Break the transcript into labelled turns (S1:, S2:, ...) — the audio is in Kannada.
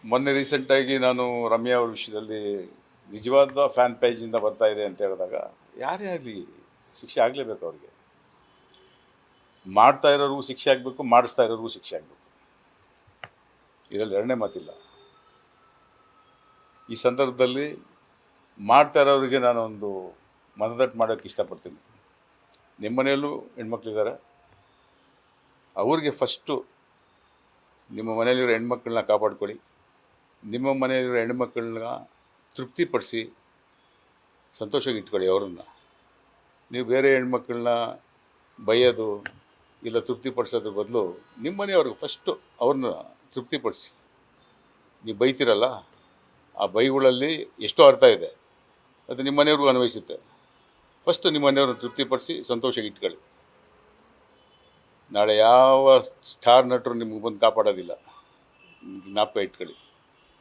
S1: ಮೊನ್ನೆ ರೀಸೆಂಟಾಗಿ ನಾನು ರಮ್ಯಾ ಅವ್ರ ವಿಷಯದಲ್ಲಿ ನಿಜವಾದ ಫ್ಯಾನ್ ಪೇಜಿಂದ ಬರ್ತಾ ಇದೆ ಅಂತ ಹೇಳಿದಾಗ ಯಾರೇ ಆಗಲಿ ಶಿಕ್ಷೆ ಆಗಲೇಬೇಕು ಅವ್ರಿಗೆ. ಮಾಡ್ತಾ ಇರೋರಿಗೂ ಶಿಕ್ಷೆ ಆಗಬೇಕು, ಮಾಡಿಸ್ತಾ ಇರೋರಿಗೂ ಶಿಕ್ಷೆ ಆಗಬೇಕು. ಇದರಲ್ಲಿ ಎರಡನೇ ಮಾತಿಲ್ಲ. ಈ ಸಂದರ್ಭದಲ್ಲಿ ಮಾಡ್ತಾ ಇರೋರಿಗೆ ನಾನೊಂದು ಮನದಟ್ಟು ಮಾಡೋಕ್ಕೆ ಇಷ್ಟಪಡ್ತೀನಿ. ನಿಮ್ಮ ಮನೆಯಲ್ಲೂ ಹೆಣ್ಮಕ್ಳಿದ್ದಾರೆ, ಅವ್ರಿಗೆ ಫಸ್ಟು ನಿಮ್ಮ ಮನೆಯಲ್ಲಿರೋ ಹೆಣ್ಮಕ್ಳನ್ನ ಕಾಪಾಡ್ಕೊಳ್ಳಿ. ನಿಮ್ಮ ಮನೆಯಲ್ಲಿರೋ ಹೆಣ್ಮಕ್ಳನ್ನ ತೃಪ್ತಿಪಡಿಸಿ ಸಂತೋಷವಾಗಿ ಇಟ್ಕೊಳ್ಳಿ ಅವ್ರನ್ನ. ನೀವು ಬೇರೆ ಹೆಣ್ಮಕ್ಳನ್ನ ಬೈಯೋದು ಇಲ್ಲ ತೃಪ್ತಿಪಡಿಸೋದ್ರ ಬದಲು ನಿಮ್ಮ ಮನೆಯವ್ರಿಗೆ ಫಸ್ಟು ಅವ್ರನ್ನ ತೃಪ್ತಿಪಡಿಸಿ. ನೀವು ಬೈತೀರಲ್ಲ, ಆ ಬೈಗಳಲ್ಲಿ ಎಷ್ಟೋ ಅರ್ಥ ಇದೆ, ಅದು ನಿಮ್ಮ ಮನೆಯವ್ರಿಗೂ ಅನ್ವಯಿಸುತ್ತೆ. ಫಸ್ಟು ನಿಮ್ಮ ಮನೆಯವ್ರನ್ನ ತೃಪ್ತಿಪಡಿಸಿ ಸಂತೋಷವಾಗಿ ಇಟ್ಕೊಳ್ಳಿ. ನಾಳೆ ಯಾವ ಸ್ಟಾರ್ ನಟರು ನಿಮ್ಗೆ ಬಂದು ಕಾಪಾಡೋದಿಲ್ಲ, ಜ್ಞಾಪಕ ಇಟ್ಕೊಳ್ಳಿ.